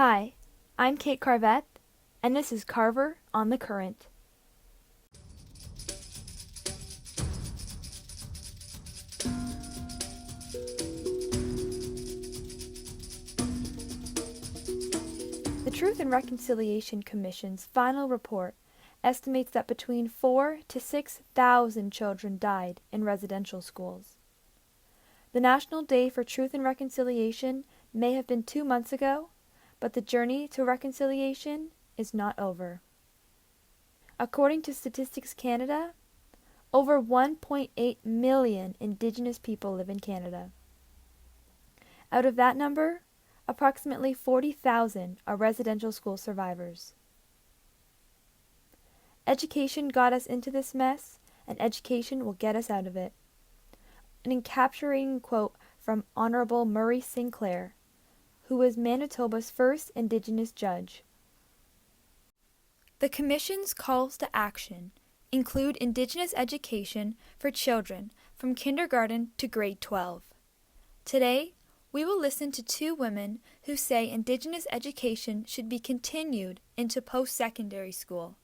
Hi, I'm Kate Carveth, and this is Carver on the Current. The Truth and Reconciliation Commission's final report estimates that between 4,000 to 6,000 children died in residential schools. The National Day for Truth and Reconciliation may have been 2 months ago, but the journey to reconciliation is not over. According to Statistics Canada, over 1.8 million Indigenous people live in Canada. Out of that number, approximately 40,000 are residential school survivors. Education got us into this mess, and education will get us out of it. An encapsulating quote from Honorable Murray Sinclair, who was Manitoba's first Indigenous judge. The Commission's calls to action include Indigenous education for children from kindergarten to grade 12. Today, we will listen to two women who say Indigenous education should be continued into post-secondary school.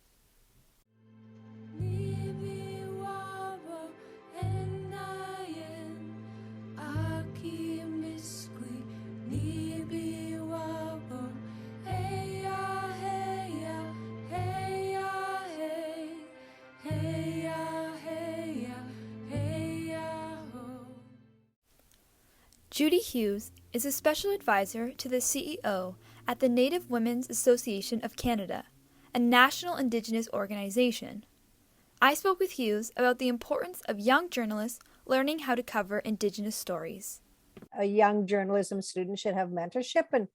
Judy Hughes is a special advisor to the CEO at the Native Women's Association of Canada, a national Indigenous organization. I spoke with Hughes about the importance of young journalists learning how to cover Indigenous stories. A young journalism student should have mentorship and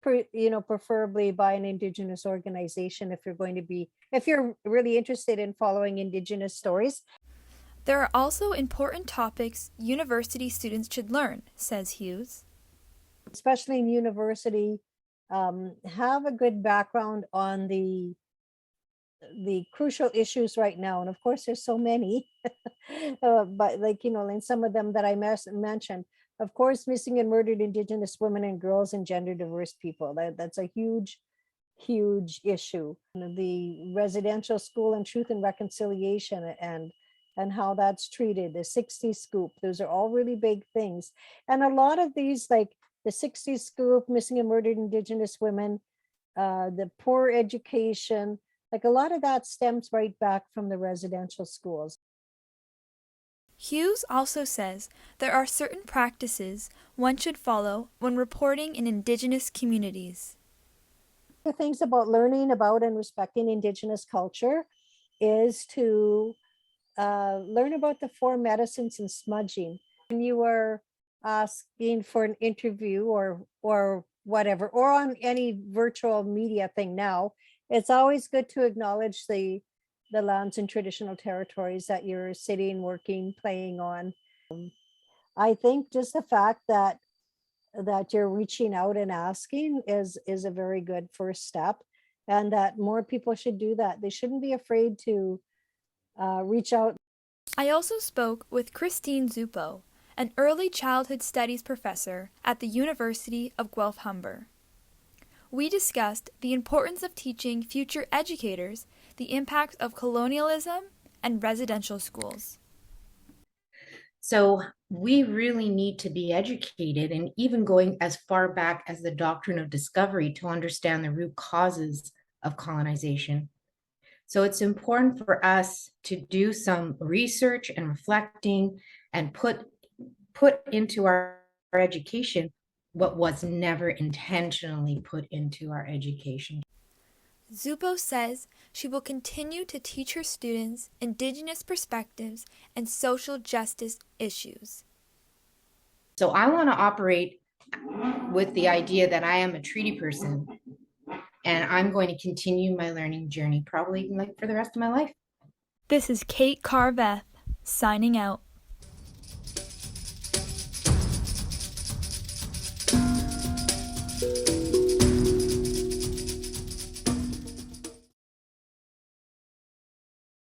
preferably by an Indigenous organization if you're really interested in following Indigenous stories. There are also important topics university students should learn, says Hughes. Especially in university, have a good background on the crucial issues right now. And of course, there's so many, but in some of them that I mentioned, of course, missing and murdered Indigenous women and girls and gender diverse people. That's a huge issue. The residential school and truth and reconciliation and how that's treated, the 60s scoop, those are all really big things. And a lot of these, like the 60s scoop, missing and murdered Indigenous women, the poor education, like a lot of that stems right back from the residential schools. Hughes also says there are certain practices one should follow when reporting in Indigenous communities. The things about learning about and respecting Indigenous culture is to learn about the 4 medicines and smudging. When you are asking for an interview or whatever, or on any virtual media thing now, it's always good to acknowledge the lands and traditional territories that you're sitting, working, playing on. I think just the fact that you're reaching out and asking is a very good first step, and that more people should do that. They shouldn't be afraid to reach out. I also spoke with Christine Zuppo, an early childhood studies professor at the University of Guelph-Humber. We discussed the importance of teaching future educators the impacts of colonialism and residential schools. So we really need to be educated, and even going as far back as the doctrine of discovery to understand the root causes of colonization. So it's important for us to do some research and reflecting and put into our education what was never intentionally put into our education. Zuppo says she will continue to teach her students Indigenous perspectives and social justice issues. So I want to operate with the idea that I am a treaty person, and I'm going to continue my learning journey probably for the rest of my life. This is Kate Carveth, signing out.